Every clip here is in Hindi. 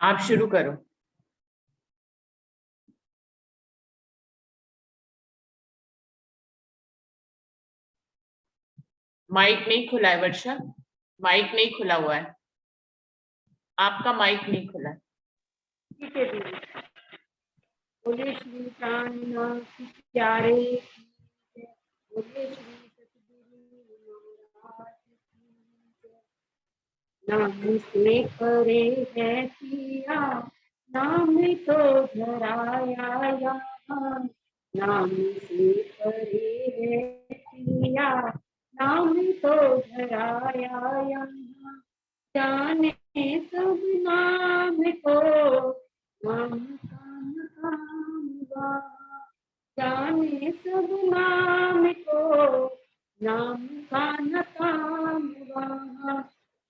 आप शुरू करो। माइक नहीं खुला है वर्षा, माइक नहीं खुला हुआ है, आपका माइक नहीं खुला है। ठीक है दीदी। बोले श्री प्राणनाथ प्यारे, बोले श्री सतगुरु महाराज की। नाम से करे है पिया, नाम तो धराया यहाँ। नाम से करे है पिया, नाम तो धराया यहाँ। जाने सब नाम को, नाम काम कामवा। जाने सब नाम को, नाम का न कामवा।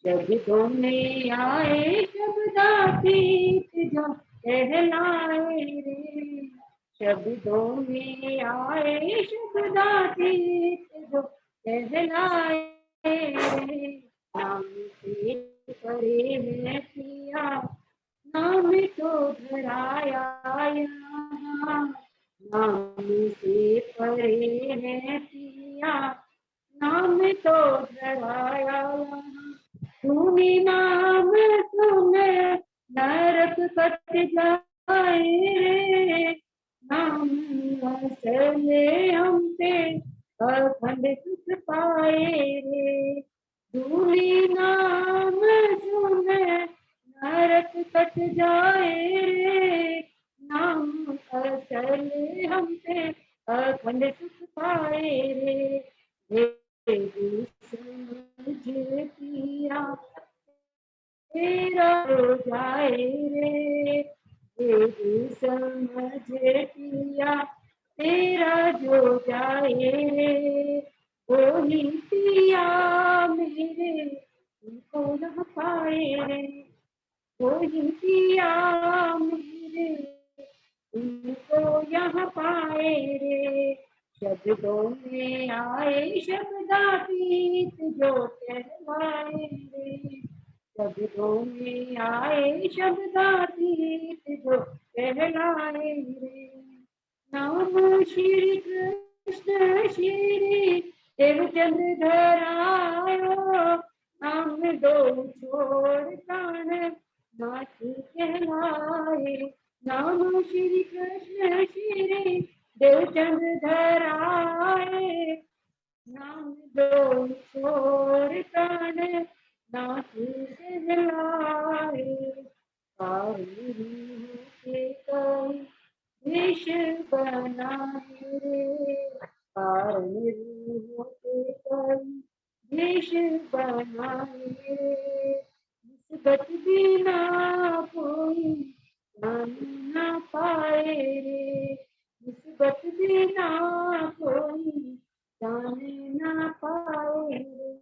शब्दों में आए शब्दातीत जो कहलाए रे। शब्दों में आए शब्दातीत जो कहलाए रे। नाम से करे है पिया, नाम तो धराया यहाँ। नाम से परे है पिया, नाम तो धराया यहाँ। सुनी नाम सुने नरक कट जाए रे। नाम चले हम पे अखंड सुख पाए रे। सुनी नाम सुने नरक कट जाए रे। नाम चले हम पे अखंड सुख पाए रे। समझ पिया तेरा हो जाए रे। समझ पिया तेरा जो जाए रे। वही पिया मेरे तुमको न पाए रे। वही पिया मेरे तुमको यहाँ पाए रे। शब्दों में आए शब्दातीत जो कहलाए रे। शब्दों में आए शब्दातीत जो कहलाए रे। नाम श्री कृष्ण श्री देवचंद धरायो। नाम दो छोड़ प्राण नाथ कहलाए। नाम श्री कृष्ण श्री देवचंद धराए। नाम दो छोड़ प्राण नाथ कहलाए। के कई देश बनाए रे। के कई देश बनाए रे। निस्बत बिना कोई जान ना पाए रे। निस्बत बिना कोई जान ना पाए रे।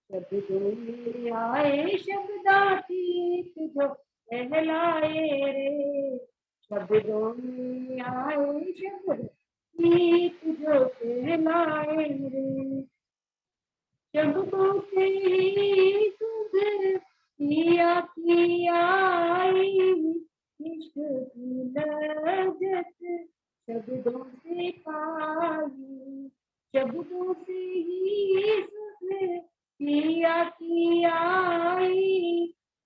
शब्दों में आए शब्दातीत जो कहलाए रे। शब्दों में आए शब्दातीत जो कहलाए रे। शब्दों से ही सुध किया इश्क की लज्जत शब्दों से पाई। शब्दों से ही सुध किया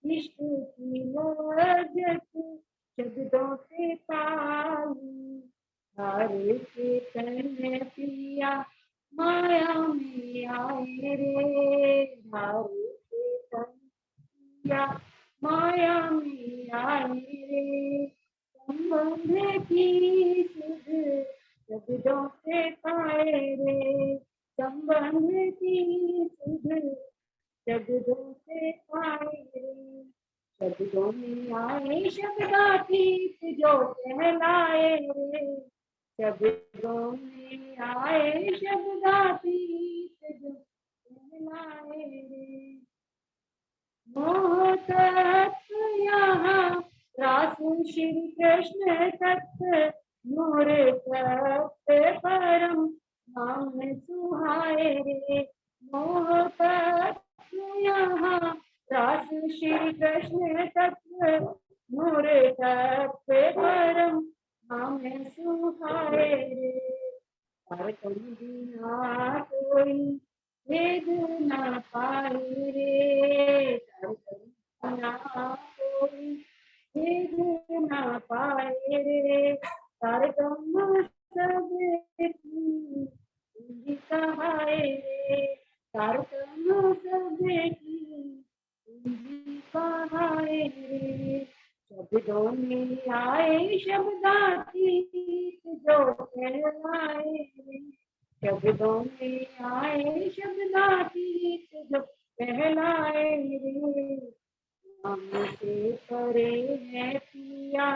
इश्क की लज्जत शब्दों से पाई। हारे के तन पिया माया में आए रे। हारे के तन पिया माया में आए रे। संबंध की सुध शब्दों से पाए रे। संबंध की सुध शब्दों से पाए रे। शब्दों में आए शब्दातीत जो कहलाए रे। शब्दों में आए शब्दातीत जो कहलाए रे। मोह तत्व यहाँ रास श्री कृष्ण तत्व नूर तत्व परम नाम सुहाए रे। मोह तत्व यहाँ रास श्री कृष्ण तत्व मोरे तत्व परम हमें सुहाए रे। पर तुम बिना कोई भेद न पाए रे। पर तुम बिना कोई भेद न पाए रे। पर तुम सब की कहाए रे। पर तुम सब की कहाए रे। शब्दों में आए शब्दातीत जो कहलाए रे। शब्दों में आए शब्दातीत जो कहलाए रे। नाम से परे है पिया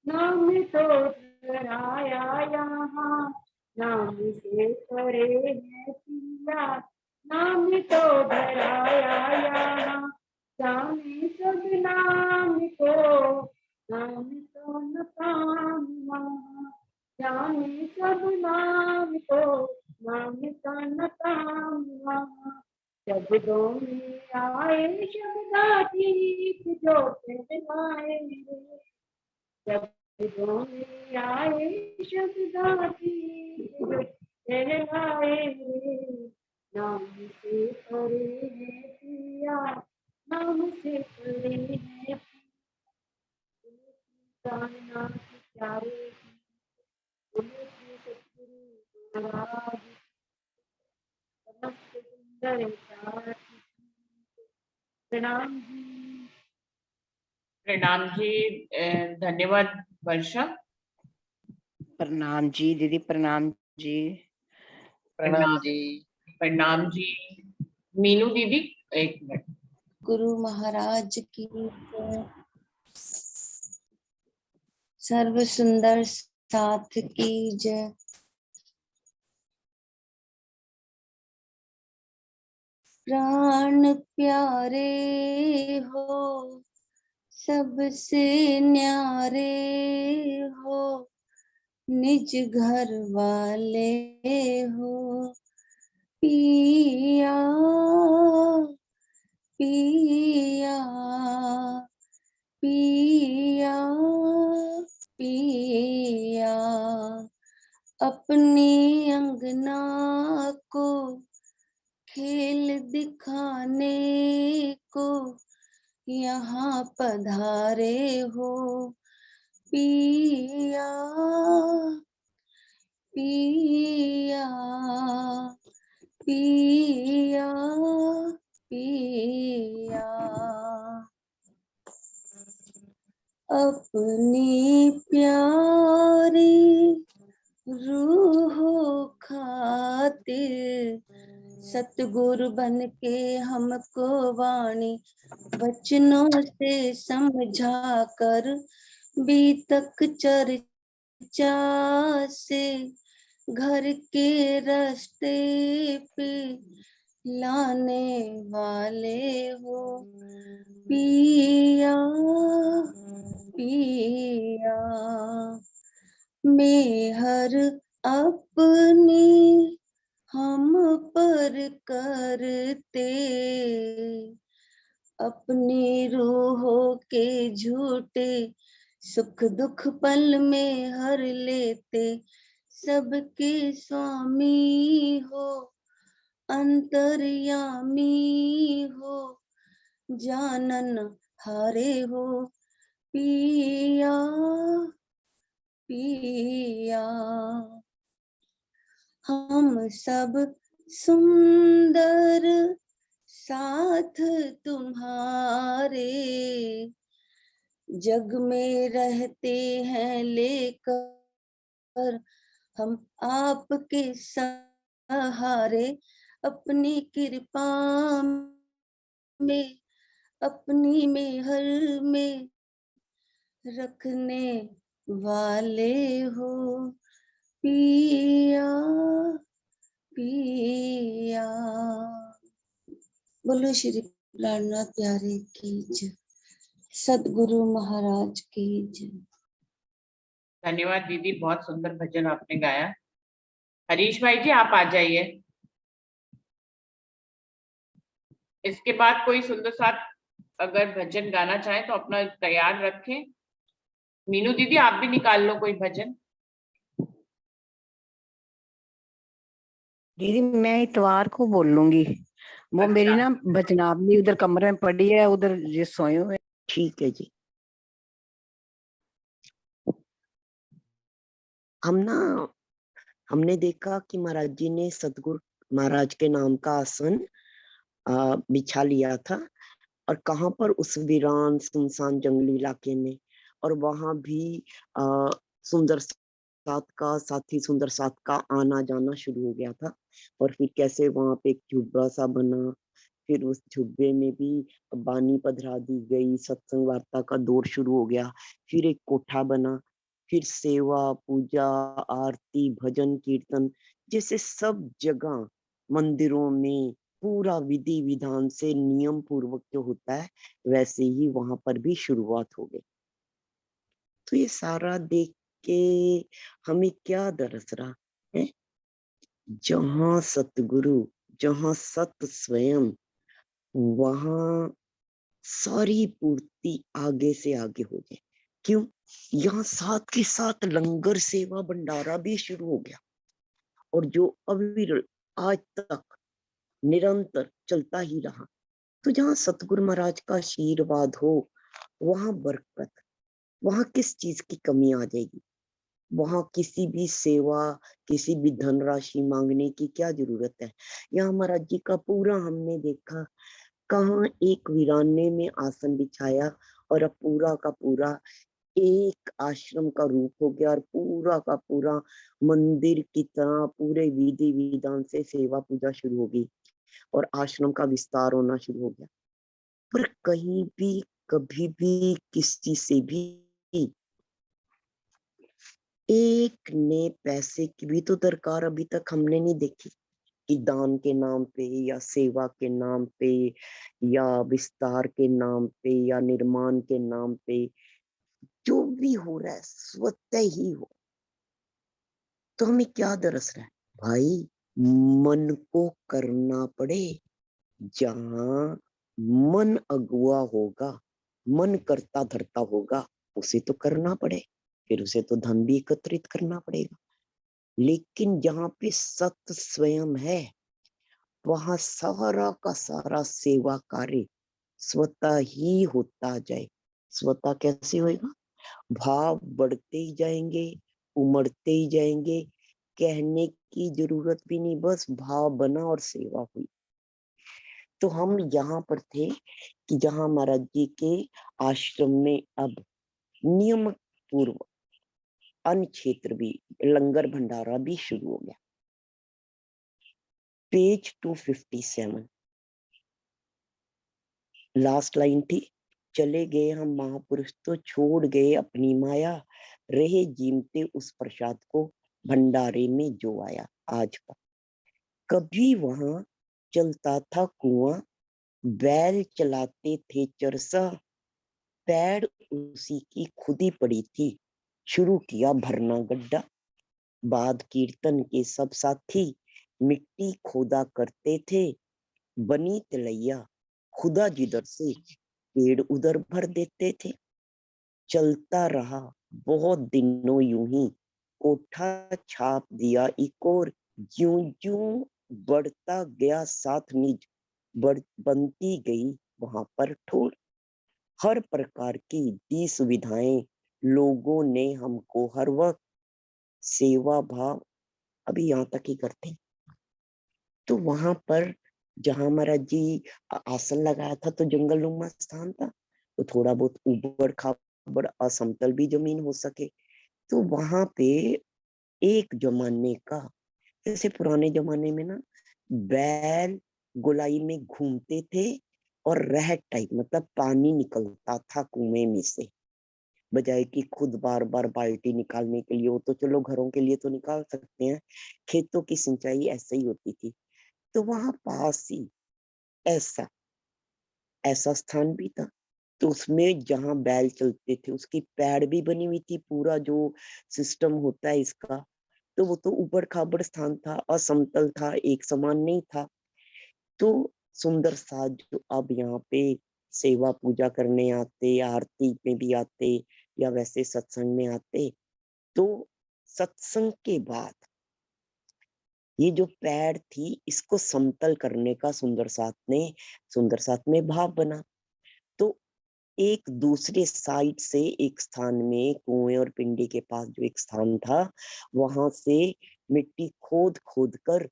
नाम तो डराया यहाँ। नाम से परे है पिया नाम तो डराया यहाँ। जाने सब नाम को नाम तो न काम वहाँ। जाने सब नाम को नाम का न काम वहाँ। शब्दों में आए शब्दातीत जो कहलाए रे। शब्दों में आए शब्दातीत जो कहलाए रे। नाम से परे है पिया नाम से परे है नाम के प्यारे बोले श्री सतगुरु महाराज समस्त सुंदर साथी। प्रणाम जी। प्रणाम जी। धन्यवाद वर्षा। प्रणाम जी दीदी, प्रणाम जी। प्रणाम जी। प्रणाम जी। मीनू दीदी एक मिनट। गुरु महाराज की जय। सर्व सुंदर साथ की जय। प्राण प्यारे हो सबसे न्यारे हो निज घर वाले हो पिया पिया पिया पिया। अपनी अंगना को खेल दिखाने को यहाँ पधारे हो पिया पिया पिया पिया। अपनी प्यारी रूह खातिर सतगुरु बन के हमको वाणी वचनों से समझा कर बीतक चर्चा से घर के रास्ते पे लाने वाले हो पिया पिया। मेहर अपनी हम पर करते अपनी रूहों के झूठे सुख दुख पल में हर लेते सबके स्वामी हो अंतर्यामी हो जानन हारे हो पिया पिया। हम सब सुंदर साथ तुम्हारे जग में रहते हैं लेकर हम आपके सहारे अपनी कृपा में अपनी मेहर में रखने वाले हो पिया पिया। बोलो श्री प्राणनाथ प्यारे की जय। सदगुरु महाराज की जय। धन्यवाद दीदी, बहुत सुंदर भजन आपने गाया। हरीश भाई जी आप आ जाइए। इसके बाद कोई सुंदर साथ अगर भजन गाना चाहे तो अपना तैयार रखें। मीनू दीदी आप भी निकाल लो कोई भजन। दीदी मैं इतवार को बोल लूंगी। वो मेरी अच्छा ना बचनाभनी उधर कमरे में पड़ी है, उधर ये सोए हुए। ठीक है जी। हमने देखा कि महाराज जी ने सतगुरु महाराज के नाम का आसन बिछा लिया था, और कहाँ पर, उस वीरान सुनसान जंगली इलाके में। और वहां भी सुंदर सुंदर साथ का आना जाना शुरू हो गया था। और फिर कैसे वहां पे एक झुब्बा सा बना, फिर उस झुब्बे में भी बानी पधरा दी गई, सत्संग वार्ता का दौर शुरू हो गया। फिर एक कोठा बना, फिर सेवा पूजा आरती भजन कीर्तन जैसे सब जगह मंदिरों में पूरा विधि विधान से नियम पूर्वक जो होता है, वैसे ही वहां पर भी शुरुआत हो गई। तो ये सारा देख के हमें क्या दरस रहा है, जहां सतगुरु, जहां सत स्वयं, वहां सारी पूर्ति आगे से आगे हो जाए। क्यों? यहाँ साथ के साथ लंगर सेवा भंडारा भी शुरू हो गया, और जो अविरल आज तक निरंतर चलता ही रहा। तो जहाँ सतगुरु महाराज का आशीर्वाद हो, वहां बरकत, वहां किस चीज की कमी आ जाएगी? वहां किसी भी सेवा, किसी भी धनराशि मांगने की क्या जरूरत है? यहाँ महाराज जी का पूरा हमने देखा, कहाँ एक वीराने में आसन बिछाया, और अब पूरा का पूरा एक आश्रम का रूप हो गया, और पूरा का पूरा मंदिर की तरह पूरे विधि विधान से सेवा पूजा शुरू हो गई, और आश्रम का विस्तार होना शुरू हो गया। पर कहीं भी कभी भी किसी से भी एक ने पैसे की भी तो दरकार अभी तक हमने नहीं देखी, कि दान के नाम पे या सेवा के नाम पे या विस्तार के नाम पे या निर्माण के नाम पे, जो भी हो रहा है स्वतः ही हो। तो हमें क्या दरस रहा है भाई? मन को करना पड़े। जहां मन अगुआ होगा, मन करता धरता होगा, उसे तो करना पड़े, फिर उसे तो धन भी एकत्रित करना पड़ेगा। लेकिन जहां पे सत स्वयं है, वहां सारा का सारा सेवा कार्य स्वतः ही होता जाए। स्वतः कैसे होएगा? भाव बढ़ते ही जाएंगे, उमड़ते ही जाएंगे, कहने की जरूरत भी नहीं, बस भाव बना और सेवा हुई। तो हम यहाँ पर थे कि जहाँ महाराज जी के आश्रम में अब नियम पूर्व अन्न क्षेत्र भी, लंगर भंडारा भी शुरू हो गया। पेज 257 लास्ट लाइन थी, चले गए हम महापुरुष तो छोड़ गए अपनी माया, रहे जीमते उस प्रसाद को भंडारे में जो आया। आज का कभी वहां चलता था कुआं, बैल चलाते थे चरसा, पैड़ उसी की खुदी पड़ी थी, शुरू किया भरना गड्ढा। बाद कीर्तन के सब साथी मिट्टी खोदा करते थे, बनी तलैया खुदा जिधर से पेड़ उधर भर देते थे। चलता रहा बहुत दिनों यूं ही, कोठा छाप दिया एक और, ज्यों ज्यों बढ़ता गया साथ निज, बनती गई वहां पर ठोर। हर प्रकार की दी सुविधाएं लोगों ने हमको हर वक्त, सेवा भाव अभी यहाँ तक ही करते हैं। तो वहां पर जहां महाराज जी आसन लगाया था, तो जंगलनुमा स्थान था, तो थोड़ा बहुत ऊबड़ खाबड़ असमतल भी जमीन हो सके। तो वहां पे एक जमाने का, जैसे पुराने जमाने में ना बैल गोलाई में घूमते थे, और रहट टाइप, मतलब पानी निकलता था कुएं में से, बजाय कि खुद बार बार बाल्टी निकालने के लिए। वो तो चलो घरों के लिए तो निकाल सकते हैं, खेतों की सिंचाई ऐसे ही होती थी। तो वहां पास ही ऐसा ऐसा स्थान भी था। तो उसमें जहां बैल चलते थे, उसकी पैड़ भी बनी हुई थी, पूरा जो सिस्टम होता है इसका। तो वो तो ऊबड़ खाबड़ स्थान था, असमतल था, एक समान नहीं था। तो सुंदर सा जो अब यहाँ पे सेवा पूजा करने आते, आरती में भी आते या वैसे सत्संग में आते, तो सत्संग के बाद ये जो पैर थी इसको समतल करने का सुंदर साथ में भाव बना। तो एक दूसरे साइड से एक स्थान में कुएं और पिंडी के पास जो एक स्थान था, वहां से मिट्टी खोद खोद कर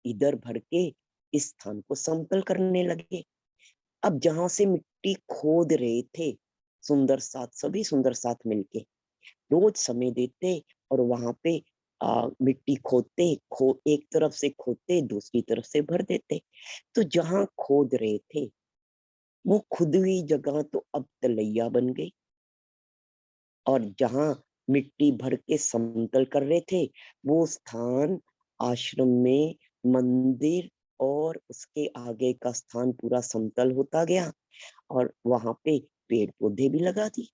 इधर भर के इस स्थान को समतल करने लगे। अब जहां से मिट्टी खोद रहे थे, सभी सुंदर साथ मिलके रोज समय देते और वहां पे मिट्टी एक तरफ से खोदते, दूसरी तरफ से भर देते। तो जहां खोद रहे थे वो खुद हुई जगह तो अब तलैया बन गई, और जहां मिट्टी भर के समतल कर रहे थे वो स्थान आश्रम में मंदिर और उसके आगे का स्थान पूरा समतल होता गया, और वहां पे पेड़ पौधे भी लगा दिए।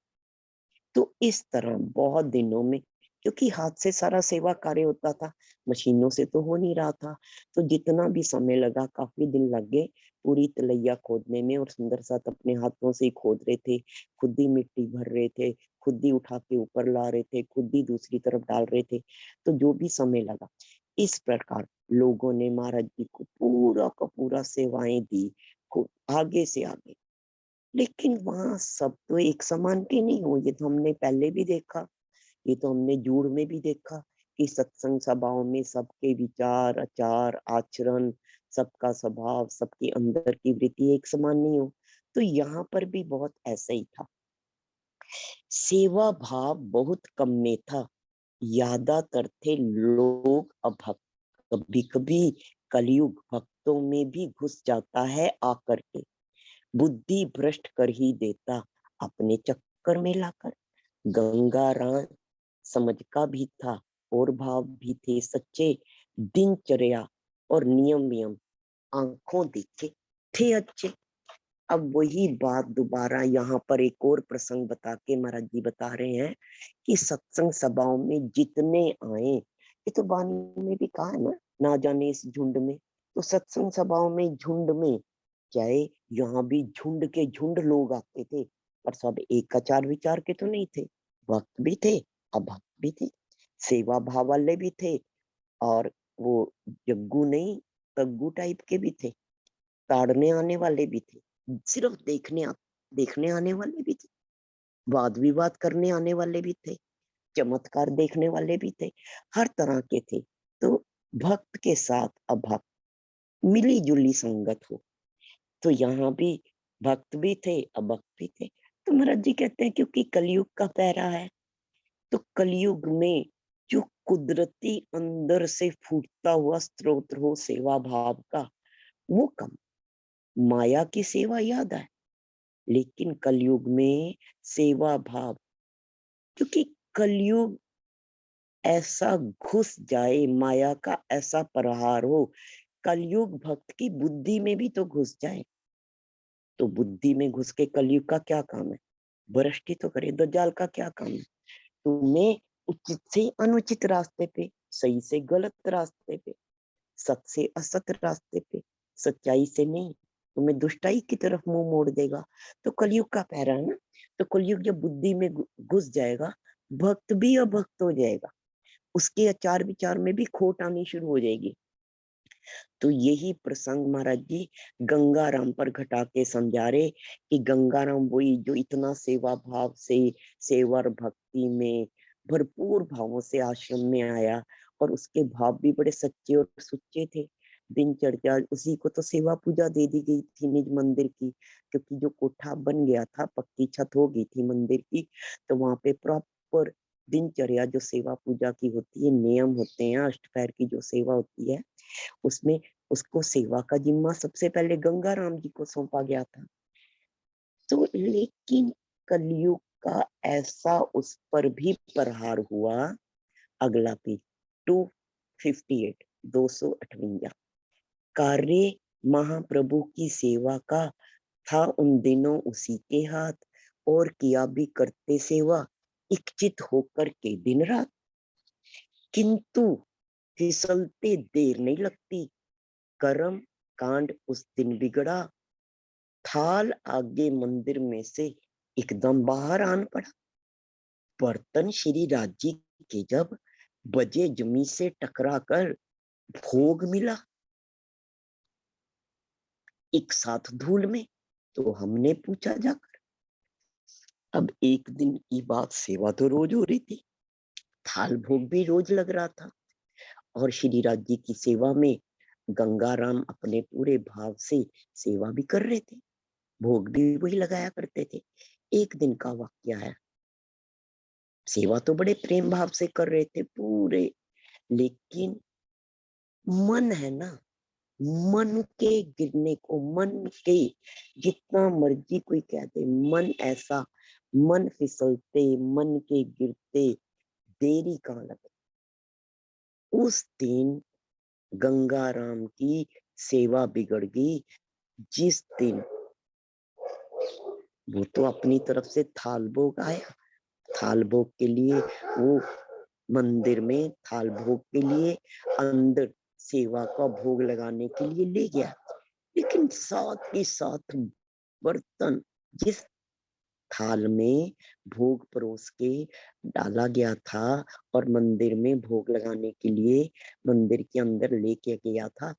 तो इस तरह बहुत दिनों में, क्योंकि हाथ से सारा सेवा कार्य होता था, मशीनों से तो हो नहीं रहा था, तो जितना भी समय लगा, काफी दिन लग गए पूरी तलैया खोदने में। और सुंदर साथ अपने हाथों से ही खोद रहे थे, खुद ही मिट्टी भर रहे थे, खुद ही उठा के ऊपर ला रहे थे, खुद ही दूसरी तरफ डाल रहे थे। तो जो भी समय लगा, इस प्रकार लोगों ने महाराज जी को पूरा का पूरा सेवाएं दी, आगे से आगे। लेकिन वहां सब तो एक समान के नहीं हो, ये तो हमने पहले भी देखा, ये तो हमने जुड़ में भी देखा कि सत्संग सभाओं में सबके विचार, आचार, आचरण, सबका स्वभाव, सबके अंदर की वृत्ति एक समान नहीं हो। तो यहाँ पर भी बहुत ऐसा ही था, सेवा भाव बहुत कम में था, ज्यादातर थे लोग अभक्त। कभी कभी कलयुग भक्तों में भी घुस जाता है आकर के, बुद्धि भ्रष्ट कर ही देता अपने चक्कर में लाकर। गंगाराम समझ का भी था और भाव भी थे सच्चे, दिनचर्या और नियम आंखों देखे थे अच्छे। अब वही बात दोबारा यहाँ पर एक और प्रसंग बता के महाराज जी बता रहे हैं कि सत्संग सभाओं में जितने आए, ये तो वाणी में भी कहा है ना जाने इस झुंड में। तो सत्संग सभाओं में झुंड में, चाहे यहाँ भी झुंड के झुंड लोग आते थे, पर सब एक आचार विचार के तो नहीं थे। भक्त भी थे, अभक्त भी थे, सेवा भाव वाले भी थे, और वो जग्गू नहीं तग्गू टाइप के भी थे, ताड़ने आने वाले भी थे, सिर्फ देखने आने वाले भी थे, वाद विवाद करने आने वाले भी थे, चमत्कार देखने वाले भी थे, हर तरह के थे। तो भक्त के साथ अभक्त मिली जुली संगत हो, तो यहाँ भी भक्त भी थे, अभक्त भी थे। तो महाराज जी कहते हैं क्योंकि कलयुग का पहरा है, तो कलयुग में जो कुदरती अंदर से फूटता हुआ स्रोत हो सेवा भाव का, वो कम। माया की सेवा याद है, लेकिन कलयुग में सेवा भाव, क्योंकि कलयुग ऐसा घुस जाए, माया का ऐसा प्रहार हो, कलयुग भक्त की बुद्धि में भी तो घुस जाए, तो बुद्धि में घुस के कलयुग का क्या काम है? भ्रष्टि तो करे। दज्जाल का क्या काम है? तुम्हें उचित से अनुचित रास्ते पे, सही से गलत रास्ते पे, सत से असत रास्ते पे, सच्चाई से नहीं, तुम्हें दुष्टाई की तरफ मुंह मोड़ देगा। तो कलयुग का पहरा है ना। तो कलयुग जब बुद्धि में घुस जाएगा, भक्त भी अभक्त हो जाएगा, उसके आचार विचार में भी खोट आनी शुरू हो जाएगी। तो यही प्रसंग महाराज जी गंगाराम पर घटा के समझा रहे कि गंगाराम वही जो इतना सेवा भाव से, सेवा भक्ति में भरपूर भावों से आश्रम में आया, और उसके भाव भी बड़े सच्चे और सुच्चे थे। दिनचर्या उसी को तो सेवा पूजा दे दी गई थी निज मंदिर की, क्योंकि जो कोठा बन गया था, पक्की छत हो गई थी मंदिर की, तो वहां पे प्रॉपर दिनचर्या जो सेवा पूजा की होती है, नियम होते हैं, अष्टपहर की जो सेवा होती है, उसमें उसको सेवा का जिम्मा सबसे पहले गंगाराम जी को सौंपा गया था। तो लेकिन कलयुग का ऐसा उस पर भी प्रहार हुआ। अगला पेज 258, 258, कार्य महाप्रभु की सेवा का था उन दिनों उसी के हाथ, और किया भी करते सेवा इच्छित होकर के दिन रात, किंतु फिसलते देर नहीं लगती, कर्म कांड उस दिन बिगड़ा, थाल आगे मंदिर में से एकदम बाहर आन पड़ा। बर्तन श्री राज जी के जब बजे जमी से टकरा कर भोग मिला एक साथ धूल में, तो हमने पूछा जाकर। अब एक दिन की बात, सेवा तो रोज हो रही थी, थाल भोग भी रोज लग रहा था, और श्री राज जी की सेवा में गंगाराम अपने पूरे भाव से सेवा भी कर रहे थे, भोग भी वही लगाया करते थे। एक दिन का वाक्या है, सेवा तो बड़े प्रेम भाव से कर रहे थे पूरे, लेकिन मन है ना, मन के गिरने को, मन के जितना मर्जी कोई कह दे, मन ऐसा, मन फिसलते, मन के गिरते देरी कहाँ लगे। उस दिन गंगाराम की सेवा बिगड़ गई। जिस दिन वो तो अपनी तरफ से थाल भोग आया, थाल भोग के लिए वो मंदिर में थाल भोग के लिए अंदर सेवा का भोग लगाने के लिए ले गया, लेकिन साथ ही साथ बर्तन जिस थाल में भोग परोस के डाला गया था और मंदिर में भोग लगाने के लिए मंदिर के अंदर लेके गया था,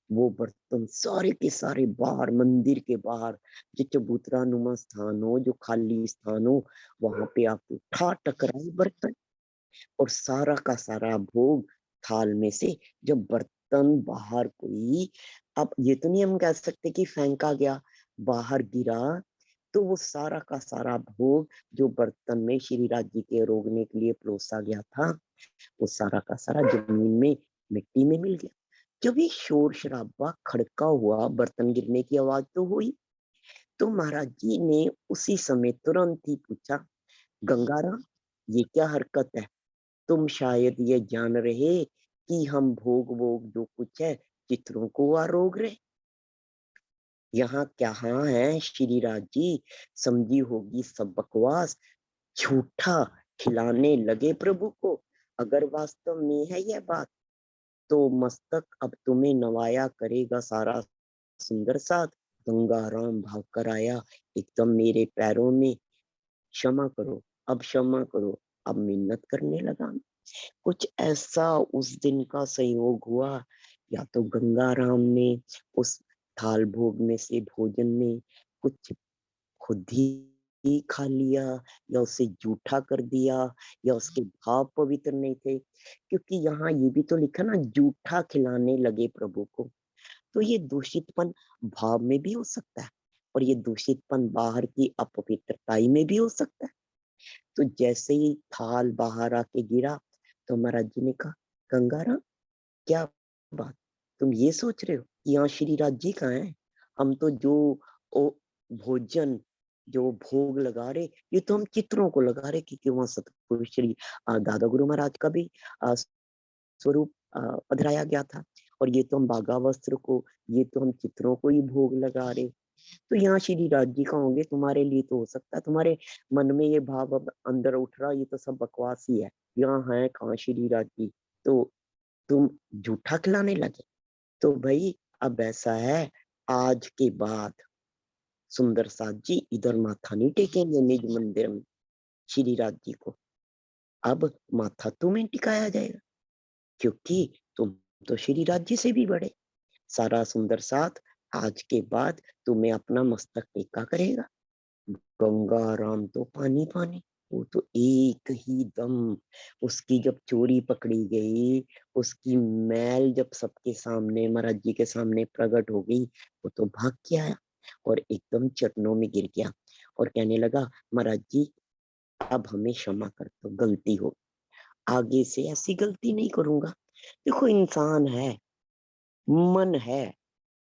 वो बर्तन सारे के सारे बाहर, मंदिर के बाहर जो चबूतरा नुमा स्थान हो, जो खाली स्थान हो, वहां पे आके ठा टकराए बर्तन, और सारा का सारा भोग थाल में से जब बर्तन बाहर कोई, अब ये तो नहीं हम कह सकते कि फेंका गया, बाहर गिरा, तो वो सारा का सारा भोग जो बर्तन में श्री राज जी के रोगने के लिए परोसा गया था, वो सारा का सारा जमीन में, मिट्टी में मिल गया। जब ये शोर शराबा खड़का हुआ, बर्तन गिरने की आवाज तो हुई, तो महाराज जी ने उसी समय तुरंत ही पूछा, गंगाराम ये क्या हरकत है? तुम शायद ये जान रहे कि हम भोग वोग जो कुछ है चित्रों को आरोग रहे, यहाँ क्या है श्री राज जी, समझी होगी सब बकवास, झूठा खिलाने लगे प्रभु को। अगर वास्तव में है यह बात, तो मस्तक अब तुम्हें नवाया करेगा सारा सुंदर साथ। गंगाराम भाग कर आया, एकदम मेरे पैरों में, क्षमा करो, अब क्षमा करो, अब मिन्नत करने लगा। कुछ ऐसा उस दिन का संयोग हुआ, या तो गंगाराम ने उस थाल भोग में से भोजन में कुछ खुद ही खा लिया, या उसे जूठा कर दिया, या उसके भाव पवित्र नहीं थे, क्योंकि यहाँ ये भी तो लिखा ना, जूठा खिलाने लगे प्रभु को, तो ये दूषितपन भाव में भी हो सकता है, और ये दूषितपन बाहर की अपवित्रताई में भी हो सकता है। तो जैसे ही थाल बाहर आके गिरा, तो महाराज जी ने कहा, गंगाराम क्या बात, तुम ये सोच रहे हो कि यहाँ श्री राज जी कहाँ है? हम तो जो भोजन जो भोग लगा रहे, ये तो हम चित्रों को लगा रहे, क्योंकि वहां सतगुरु श्री दादा गुरु महाराज का भी स्वरूप पधराया गया था, और ये तो हम बागा वस्त्र को, ये तो हम चित्रों को ही भोग लगा रहे। तो यहाँ श्री राज जी का होंगे, तुम्हारे लिए तो हो सकता है, तुम्हारे मन में ये भाव अब अंदर उठ रहा, ये तो सब बकवास ही है, यहाँ है कहाँ श्री राज जी, तो तुम झूठा खिलाने लगे। तो भाई अब ऐसा है, आज के बाद सुंदर साथ जी इधर माथा नहीं टेकेंगे निज मंदिर में श्री राज जी को, अब माथा तुम्हें टिकाया जाएगा, क्योंकि तुम तो श्री राज जी से भी बड़े। सारा सुंदर साथ आज के बाद तुम्हें अपना मस्तक टेका करेगा। गंगाराम तो पानी पानी, वो तो एक ही दम, उसकी जब चोरी पकड़ी गई, उसकी मैल जब सबके सामने महाराज जी के सामने प्रकट हो गई, वो तो भाग के आया और एकदम चरणों में गिर गया और कहने लगा, महाराज जी अब हमें क्षमा कर दो, गलती हो, आगे से ऐसी गलती नहीं करूंगा। देखो इंसान है, मन है,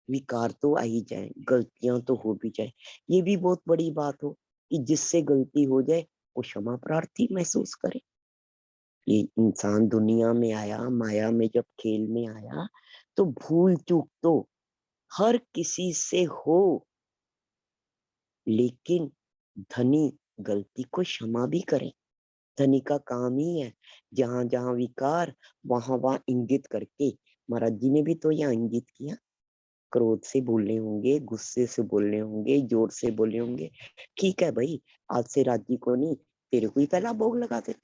विकार तो आ ही जाए, गलतियां तो हो भी जाए, ये भी बहुत बड़ी बात हो कि जिससे गलती हो जाए वो क्षमा प्रार्थी महसूस करे। ये इंसान दुनिया में आया, माया में जब खेल में आया, तो भूल चूक तो हर किसी से हो, लेकिन धनी गलती को क्षमा भी करे। धनी का काम ही है, जहां जहां विकार वहां वहां इंगित करके, महाराज जी ने भी तो यहाँ इंगित किया, क्रोध से बोले होंगे, गुस्से से बोले होंगे, जोर से बोले होंगे। ठीक है भाई, आज से राजी को नहीं, तेरे को ही पहला भोग लगा देते।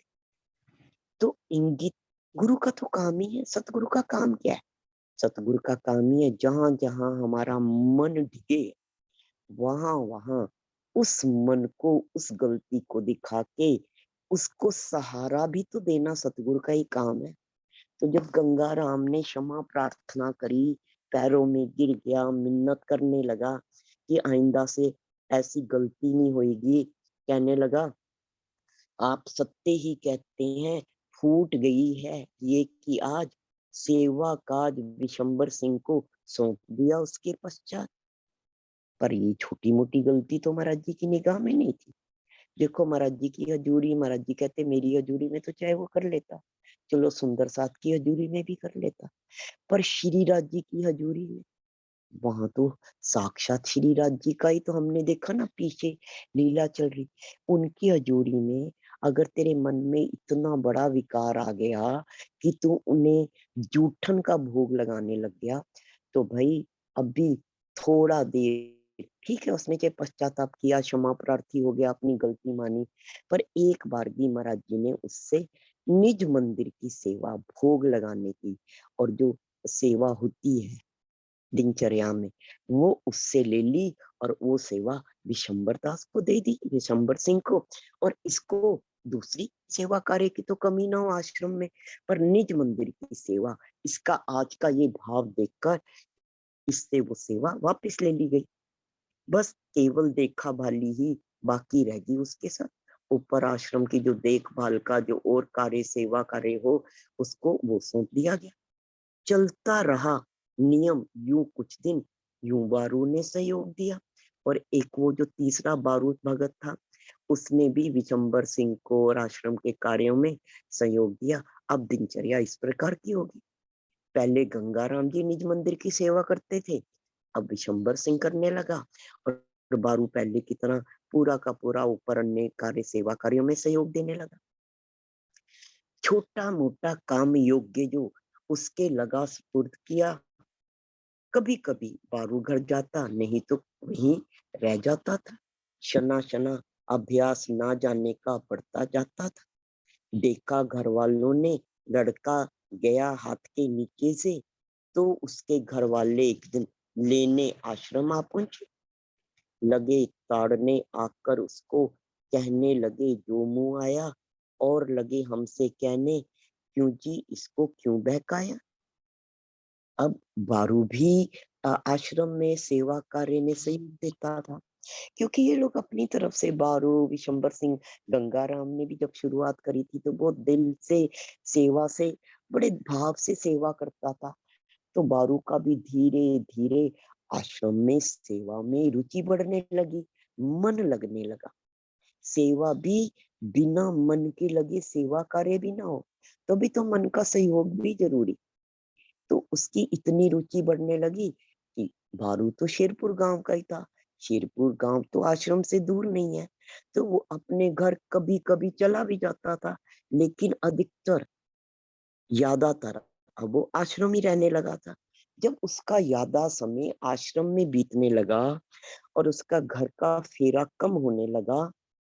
तो इंगित गुरु का तो काम ही है। सतगुरु का काम क्या है? सतगुरु का काम ही है जहां जहां हमारा मन ढिगे, वहां वहां उस मन को, उस गलती को दिखा के उसको सहारा भी तो देना सतगुरु का ही काम है। तो जब गंगा राम ने क्षमा प्रार्थना करी, पैरों में गिर गया, मिन्नत करने लगा कि आइंदा से ऐसी गलती नहीं होगी, कहने लगा आप सत्य ही कहते हैं, फूट गई है ये कि आज सेवा काज विशंबर सिंह को सौंप दिया उसके पश्चात। पर ये छोटी मोटी गलती तो महाराज जी की निगाह में नहीं थी। देखो महाराज जी की हजूरी, महाराज जी कहते मेरी हजूरी में तो चाहे वो कर लेता, चलो सुंदर साथ की हजूरी में भी कर लेता, पर श्री राज जी की हजूरी में, वहां तो साक्षात श्री राज जी का ही तो हमने देखा ना, पीछे लीला चल रही। उनकी हजूरी में अगर तेरे मन में इतना बड़ा विकार आ गया कि तू उन्हें जूठन का भोग लगाने लग गया, तो भाई अभी थोड़ा देर ठीक है, उसने चाहे पश्चाताप किया, क्षमा प्रार्थी हो गया, अपनी गलती मानी, पर एक बार भी महाराज जी ने उससे निज मंदिर की सेवा, भोग लगाने की, और जो सेवा होती है दिनचर्या में, वो उससे ले ली और वो सेवा विशंबर दास को दे दी, विशंबर सिंह को। और इसको दूसरी सेवा कार्य की तो कमी ना हो आश्रम में, पर निज मंदिर की सेवा, इसका आज का ये भाव देखकर इससे वो सेवा वापस ले ली गई। बस केवल देखा भाली ही बाकी रह गई उसके साथ। ऊपर आश्रम की जो देखभाल का जो और कार्य, सेवा कार्य हो, उसको वो सौंप दिया गया। चलता रहा नियम यूं कुछ दिन, यूं बारू ने सहयोग दिया। और एक वो जो तीसरा बारूद भगत था, उसने भी विशंबर सिंह को और आश्रम के कार्यों में सहयोग दिया। अब दिनचर्या इस प्रकार की होगी, पहले गंगाराम जी निज मंदिर की सेवा करते थे, अब विशंबर सिंह करने लगा, और बारू पहले की तरह पूरा का पूरा ऊपर अन्य कार्य सेवा कार्यों में सहयोग देने लगा। छोटा मोटा काम योग्य जो उसके लगा सुपुर्द किया। कभी कभी बारू घर जाता, नहीं तो वहीं रह जाता था। शना शना अभ्यास ना जाने का बढ़ता जाता था। देखा घर वालों ने लड़का गया हाथ के नीचे से, तो उसके घर वाले एक दिन लेने आश्रम आ पहुंचे, लगे ताड़ने, आकर उसको कहने लगे जो मुंह आया, और लगे हमसे कहने क्यों जी इसको क्यों बहकाया। अब बारू भी आश्रम में सेवा कार्य में सहयोग देता था, क्योंकि ये लोग अपनी तरफ से, बारू, विशंबर सिंह, गंगाराम ने भी जब शुरुआत करी थी तो बहुत दिल से सेवा से, बड़े भाव से सेवा करता था। तो बारू का भी धीरे धीरे आश्रम में सेवा में रुचि बढ़ने लगी, मन लगने लगा। सेवा भी बिना मन के लगे सेवा कार्य भी ना हो, तो भी तो मन का सहयोग भी जरूरी। तो उसकी इतनी रुचि बढ़ने लगी कि भारू तो शेरपुर गांव का ही था, शेरपुर गांव तो आश्रम से दूर नहीं है, तो वो अपने घर कभी कभी चला भी जाता था, लेकिन अधिकतर, ज्यादातर अब वो आश्रम ही रहने लगा था। जब उसका ज्यादा समय आश्रम में बीतने लगा और उसका घर का फेरा कम होने लगा,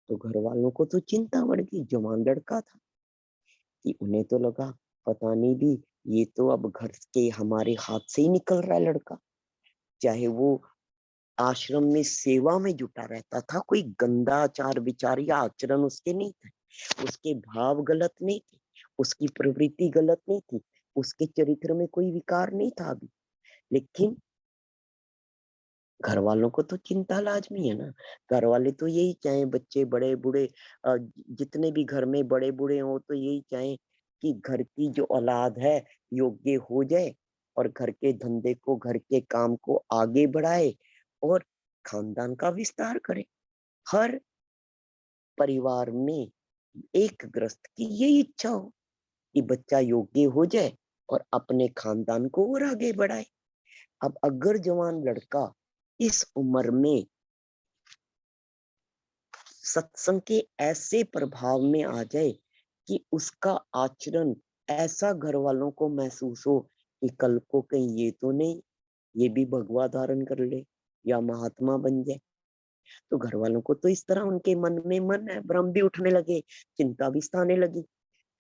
तो घर वालों को तो चिंता बढ़ गई। जवान लड़का था कि उन्हें तो लगा पता नहीं भी, ये तो अब घर के हमारे हाथ से ही निकल रहा है लड़का। चाहे वो आश्रम में सेवा में जुटा रहता था, कोई गंदा आचार विचार या आचरण उसके नहीं थे, उसके भाव गलत नहीं थे, उसकी प्रवृत्ति गलत नहीं थी, उसके चरित्र में कोई विकार नहीं था अभी, लेकिन घर वालों को तो चिंता लाजमी है ना। घर वाले तो यही चाहे बच्चे बड़े बूढ़े, जितने भी घर में बड़े बूढ़े हो, तो यही चाहे कि घर की जो औलाद है योग्य हो जाए, और घर के धंधे को, घर के काम को आगे बढ़ाए, और खानदान का विस्तार करे। हर परिवार में एक गृहस्थ की यही इच्छा हो कि बच्चा योग्य हो जाए और अपने खानदान को और आगे बढ़ाए। अब अगर जवान लड़का इस उम्र में सत्संग के ऐसे प्रभाव में आ जाए कि उसका आचरण ऐसा घर वालों को महसूस हो कि कल को कहीं ये तो नहीं, ये भी भगवा धारण कर ले या महात्मा बन जाए। तो घर वालों को तो इस तरह उनके मन में मन है, भ्रम भी उठने लगे, चिंता भी सताने लगी।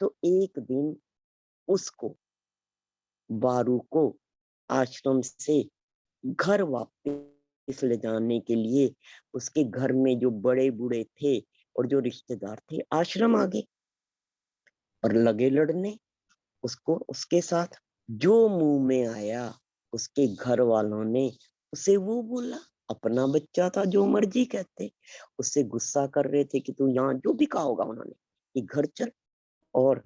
तो एक दिन उसको, बारू को, आश्रम से घर वापस ले जाने के लिए उसके घर में जो बड़े बूढ़े थे और जो रिश्तेदार थे आश्रम आ गए और लगे लड़ने उसको उसके साथ। जो मुंह में आया उसके घर वालों ने उसे वो बोला, अपना बच्चा था, जो मर्जी कहते, उससे गुस्सा कर रहे थे कि तू यहाँ, जो भी कहा होगा उन्होंने कि घर चल। और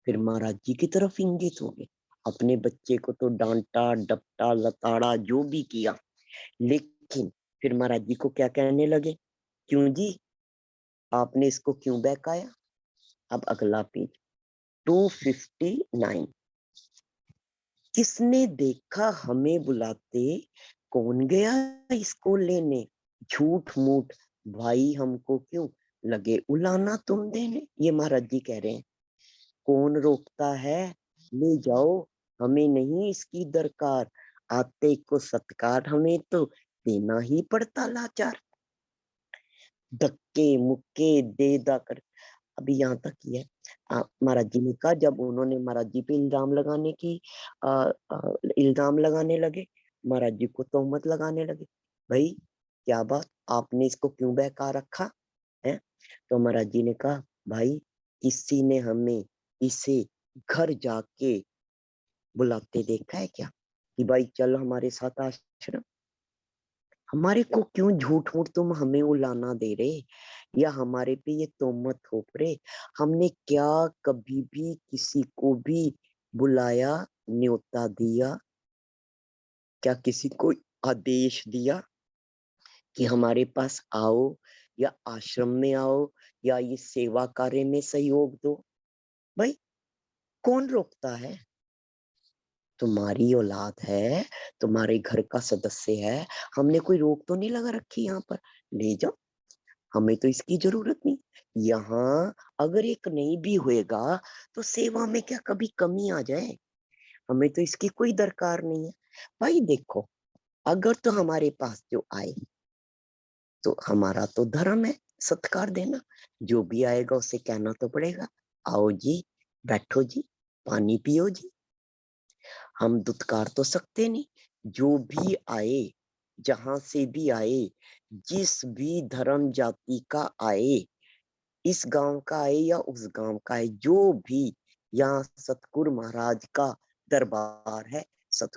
फिर महाराज जी की तरफ इंगित हो गए, अपने बच्चे को तो डांटा डपटा लताड़ा जो भी किया, लेकिन फिर महाराज जी को क्या कहने लगे, क्यों जी आपने इसको क्यों बहकाया। अब अगला पेज 259। किसने देखा हमें बुलाते, कौन गया इसको लेने, झूठ मूठ भाई हमको क्यों लगे उलाना तुम देने। ये महाराज जी कह रहे हैं, कौन रोकता है, ले जाओ, हमें नहीं इसकी दरकार, आते को सत्कार हमें तो देना ही पड़ता लाचार। धक्के मुक्के दे दा कर, अभी यहाँ तक ही है। महाराज जी ने कहा, जब उन्होंने महाराज जी पे इल्जाम लगाने लगे, महाराज जी को तोहमत लगाने लगे, भाई क्या बात, आपने इसको क्यों बहका रखा है। तो महाराज जी ने कहा, भाई किसी ने हमें इसे घर जाके बुलाते देखा है क्या, कि भाई चल हमारे साथ आश्रम। हमारे को क्यों झूठ मूठ तुम हमें उलाना दे रहे, या हमारे पे ये तोहमत थोप रहे। हमने क्या कभी भी किसी को भी बुलाया, न्योता दिया, क्या किसी को आदेश दिया कि हमारे पास आओ या आश्रम में आओ या ये सेवा कार्य में सहयोग दो। भाई कौन रोकता है, तुम्हारी औलाद है, तुम्हारे घर का सदस्य है, हमने कोई रोक तो नहीं लगा रखी यहाँ पर, ले जाओ, हमें तो इसकी जरूरत नहीं। यहाँ अगर एक नहीं भी होएगा तो सेवा में क्या कभी कमी आ जाए, हमें तो इसकी कोई दरकार नहीं है। भाई देखो, अगर तो हमारे पास जो आए तो हमारा तो धर्म है सत्कार देना, जो भी आएगा उसे कहना तो पड़ेगा, आओ जी, बैठो जी, पानी पियो जी। हम दुत्कार तो सकते नहीं, जो भी आए, जहां से भी आए, जिस भी धर्म जाति का आए, इस गांव का आए या उस गांव का आए, जो भी यहाँ सतगुरु महाराज का दरबार है,